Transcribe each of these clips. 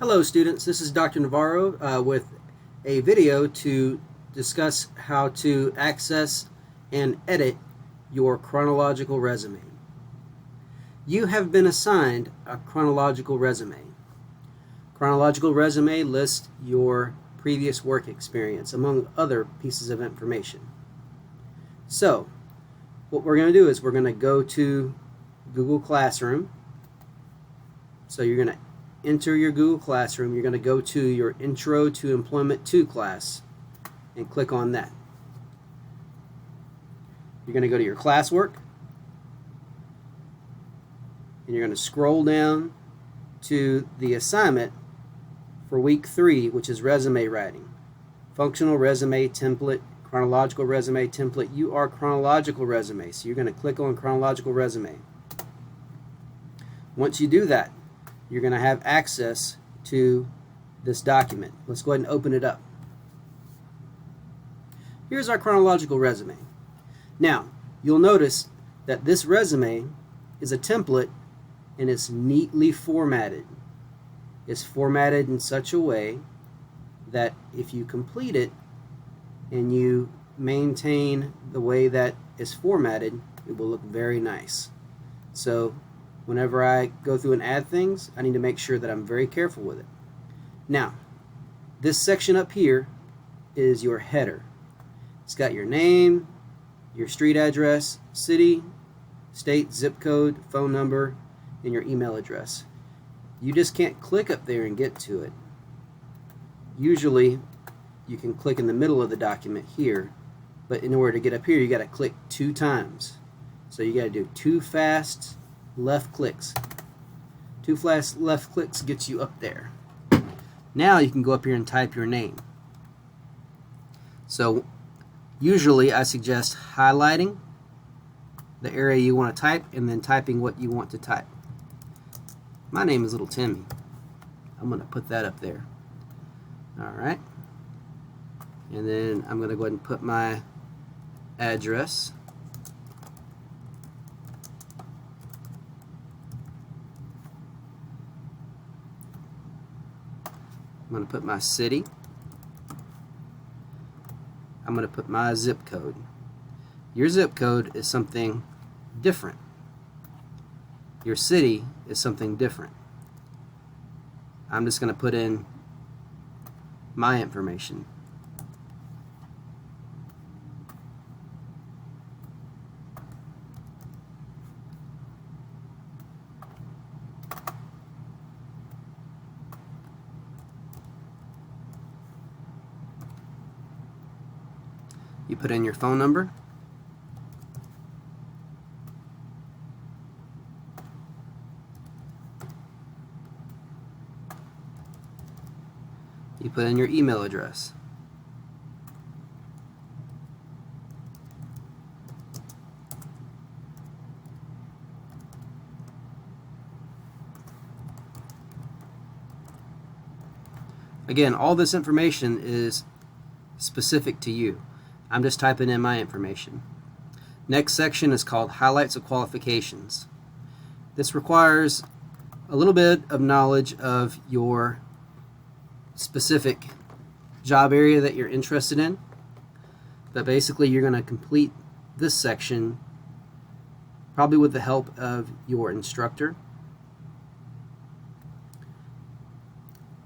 Hello students, this is Dr. Navarro with a video to discuss how to access and edit your chronological resume. You have been assigned a chronological resume. Chronological resume lists your previous work experience among other pieces of information. So what we're going to do is we're going to go to Google Classroom. So you're going to enter your Google Classroom. You're going to go to your Intro to Employment 2 class and click on that. You're going to go to your classwork and you're going to scroll down to the assignment for week 3, which is resume writing. Functional resume template, chronological resume template. You are chronological resume, so you're going to click on chronological resume. Once you do that, you're going to have access to this document. Let's go ahead and open it up. Here's our chronological resume. Now, you'll notice that this resume is a template and it's neatly formatted. It's formatted in such a way that if you complete it and you maintain the way that it's formatted, it will look very nice. So whenever I go through and add things, I need to make sure that I'm very careful with it. Now, this section up here is your header. It's got your name, your street address, city, state, zip code, phone number, and your email address. You just can't click up there and get to it. Usually, you can click in the middle of the document here, but in order to get up here, you got to click 2 times. So you got to do 2 fast left clicks. 2 fast left clicks gets you up there. Now you can go up here and type your name. So usually I suggest highlighting the area you want to type and then typing what you want to type. My name is Little Timmy. I'm going to put that up there. Alright. And then I'm going to go ahead and put my address. I'm going to put my city. I'm going to put my zip code. Your zip code is something different. Your city is something different. I'm just going to put in my information. You put in your phone number. You put in your email address. Again, all this information is specific to you. I'm just typing in my information. Next section is called Highlights of Qualifications. This requires a little bit of knowledge of your specific job area that you're interested in. But basically you're going to complete this section probably with the help of your instructor.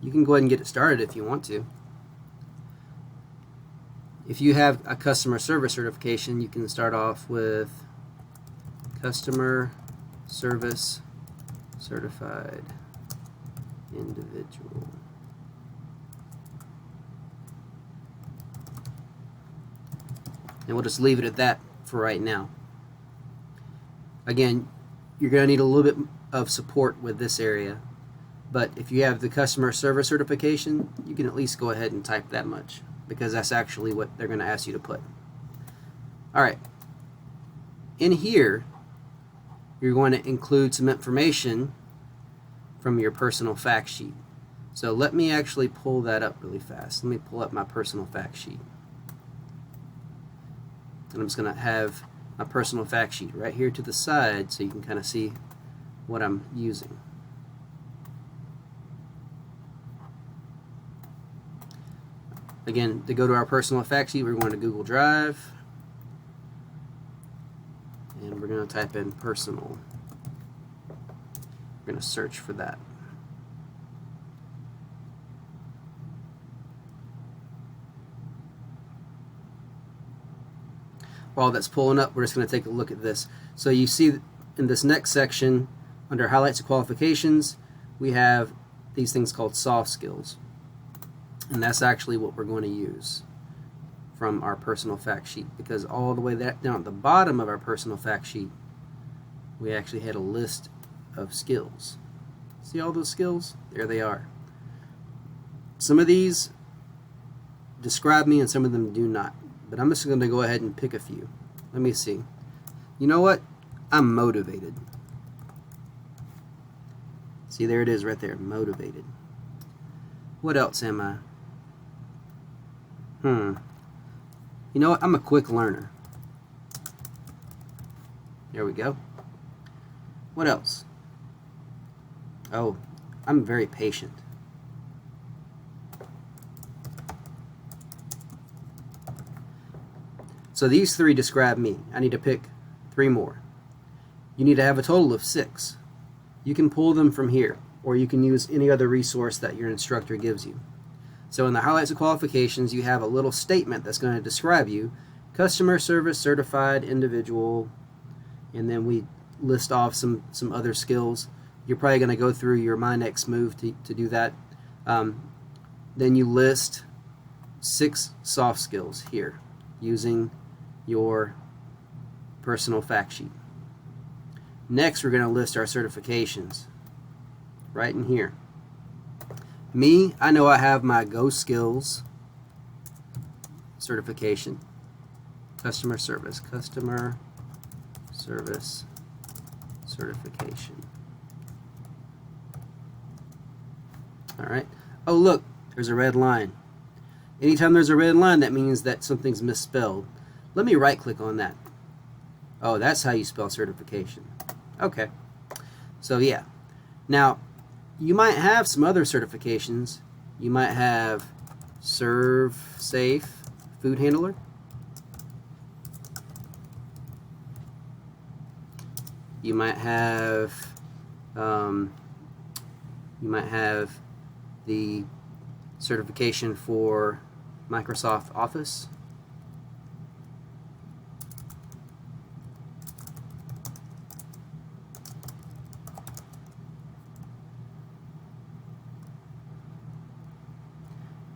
You can go ahead and get it started if you want to. If you have a customer service certification, you can start off with customer service certified individual. And we'll just leave it at that for right now. Again, you're going to need a little bit of support with this area, but if you have the customer service certification, you can at least go ahead and type that much, because that's actually what they're going to ask you to put. Alright, in here you're going to include some information from your personal fact sheet. So let me actually pull that up really fast. Let me pull up my personal fact sheet. And I'm just going to have my personal fact sheet right here to the side so you can kind of see what I'm using. Again, to go to our personal fact sheet, we're going to Google Drive, and we're going to type in personal. We're going to search for that. While that's pulling up, we're just going to take a look at this. So you see in this next section, under highlights and qualifications, we have these things called soft skills. And that's actually what we're going to use from our personal fact sheet, because all the way down at the bottom of our personal fact sheet, we actually had a list of skills. See all those skills? There they are. Some of these describe me and some of them do not, but I'm just going to go ahead and pick a few. Let me see. You know what? I'm motivated. See, there it is right there, motivated. What else am I? You know what? I'm a quick learner. There we go. What else? Oh, I'm very patient. So these three describe me. I need to pick 3 more. You need to have a total of 6. You can pull them from here, or you can use any other resource that your instructor gives you. So in the highlights and qualifications, you have a little statement that's going to describe you: customer service certified individual, and then we list off some other skills. You're probably going to go through your My Next Move to do that. Then you list 6 soft skills here using your personal fact sheet. Next, we're going to list our certifications right in here. Me, I know I have my Go Skills certification. Customer service certification. Alright. Oh, look, there's a red line. Anytime there's a red line, that means that something's misspelled. Let me right click on that. Oh, that's how you spell certification. Okay. So yeah. Now, you might have some other certifications. You might have Serve Safe Food Handler. You might have the certification for Microsoft Office.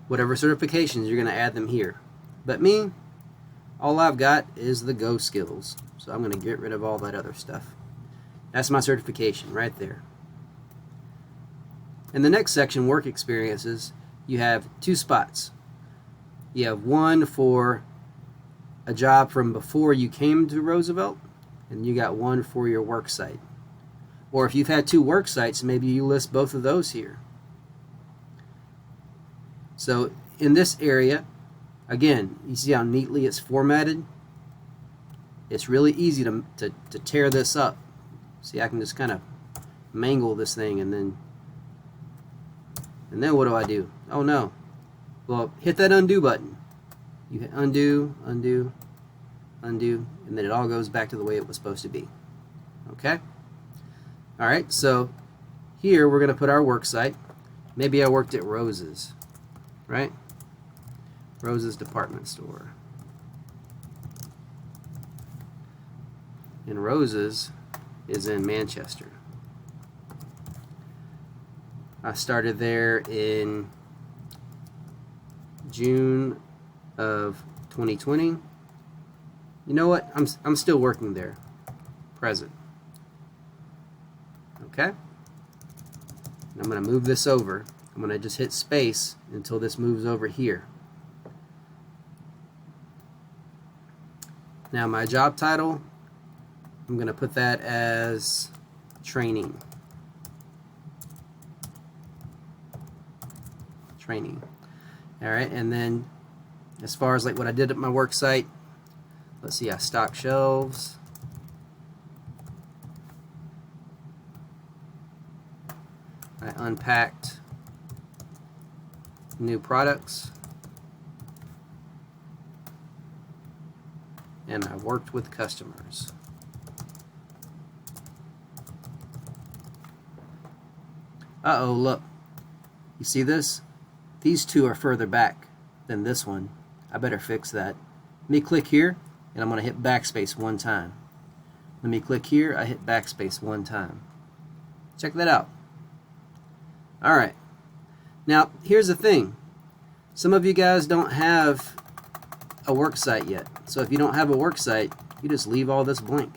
Whatever certifications, you're going to add them here. But me, all I've got is the Go Skills. So I'm going to get rid of all that other stuff. That's my certification right there. In the next section, work experiences, you have 2 spots. You have one for a job from before you came to Roosevelt, and you got one for your work site. Or if you've had 2 work sites, maybe you list both of those here. So in this area, again, you see how neatly it's formatted? It's really easy to tear this up. See, I can just kind of mangle this thing, and then what do? Oh no. Well, hit that undo button. You hit undo, undo, undo, and then it all goes back to the way it was supposed to be. Okay? Alright, so here we're going to put our work site. Maybe I worked at Rose's, right? Rose's department store. And Rose's is in Manchester. I started there in June of 2020. You know what? I'm still working there. Present. Okay? And I'm going to move this over. I'm going to just hit space until this moves over here. Now my job title, I'm going to put that as training. Training. Alright, and then as far as like what I did at my work site, let's see, I stocked shelves. I unpacked new products. and I worked with customers. Uh-oh, look. You see this? These two are further back than this one. I better fix that. Let me click here, and I'm going to hit backspace one time. Let me click here, I hit backspace one time. Check that out. Alright. Now, here's the thing. Some of you guys don't have a work site yet. So if you don't have a work site, you just leave all this blank.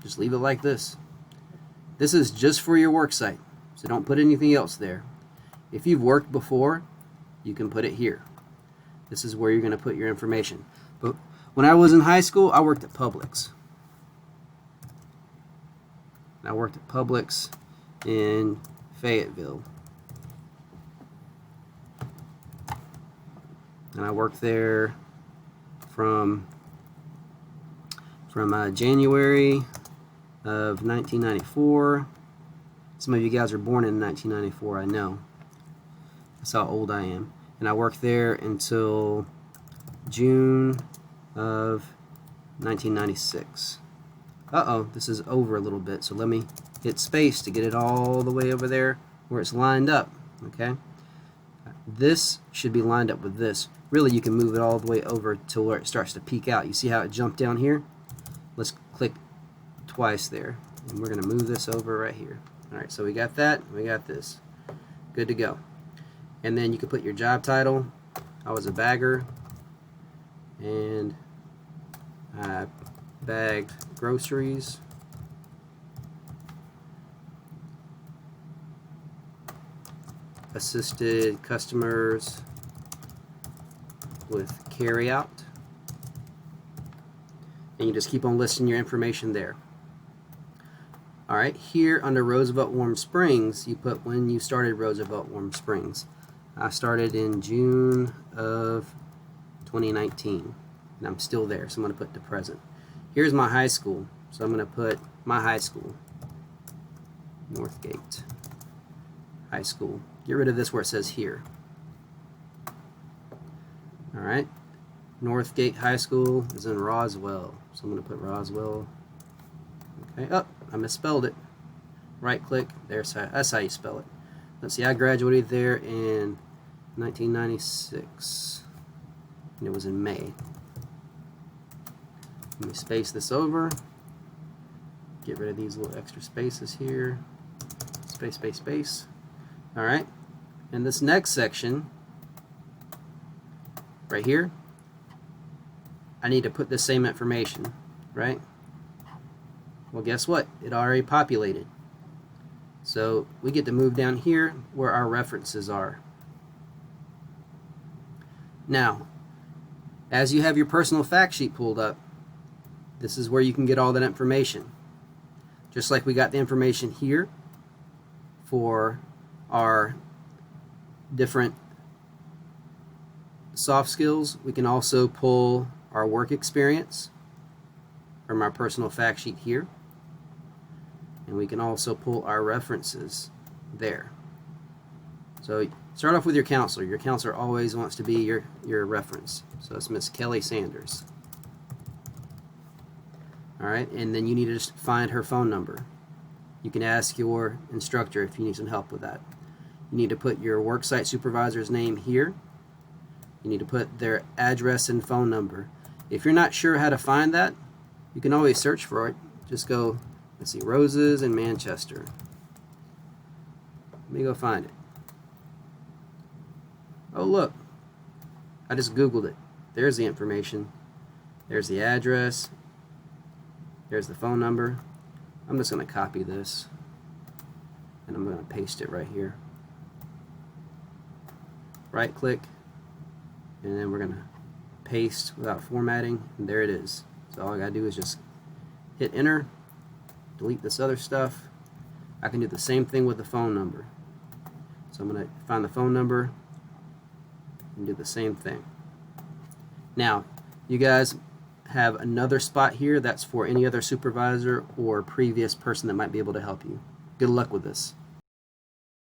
Just leave it like this. This is just for your work site, so don't put anything else there. If you've worked before, you can put it here. This is where you're going to put your information. But when I was in high school, I worked at Publix. I worked at Publix in Fayetteville. And I worked there from January of 1994. Some of you guys were born in 1994, I know. That's how old I am. And I worked there until June of 1996. Uh-oh, this is over a little bit, so let me hit space to get it all the way over there where it's lined up, okay? This should be lined up with this. Really, you can move it all the way over to where it starts to peek out. You see how it jumped down here? Let's click twice there, and we're going to move this over right here. Alright, so we got that, we got this. Good to go. And then you can put your job title. I was a bagger, and I bagged groceries. Assisted customers with carryout. And you just keep on listing your information there. Alright, here under Roosevelt Warm Springs, you put when you started Roosevelt Warm Springs. I started in June of 2019, and I'm still there, so I'm going to put to present. Here's my high school, so I'm going to put my high school, Northgate High School. Get rid of this where it says here. Alright, Northgate High School is in Roswell, so I'm going to put Roswell. Okay, oh, I misspelled it. Right click, that's how you spell it. Let's see, I graduated there in 1996, and it was in May. Let me space this over, get rid of these little extra spaces here, space, space, space. Alright, and this next section, right here, I need to put the same information, right? Well, guess what? It already populated. So we get to move down here where our references are. Now, as you have your personal fact sheet pulled up, this is where you can get all that information. Just like we got the information here for our different soft skills, we can also pull our work experience from our personal fact sheet here. And we can also pull our references there. So start off with your counselor. Your counselor always wants to be your reference. So it's Miss Kelly Sanders. Alright, and then you need to just find her phone number. You can ask your instructor if you need some help with that. You need to put your worksite supervisor's name here. You need to put their address and phone number. If you're not sure how to find that, you can always search for it. Just go, let's see, Roses in Manchester. Let me go find it. Oh, look. I just Googled it. There's the information. There's the address. There's the phone number. I'm just going to copy this, and I'm going to paste it right here. Right click, and then we're going to paste without formatting, and there it is. So all I got to do is just hit enter, delete this other stuff. I can do the same thing with the phone number. So I'm going to find the phone number and do the same thing. Now, you guys have another spot here that's for any other supervisor or previous person that might be able to help you. Good luck with this.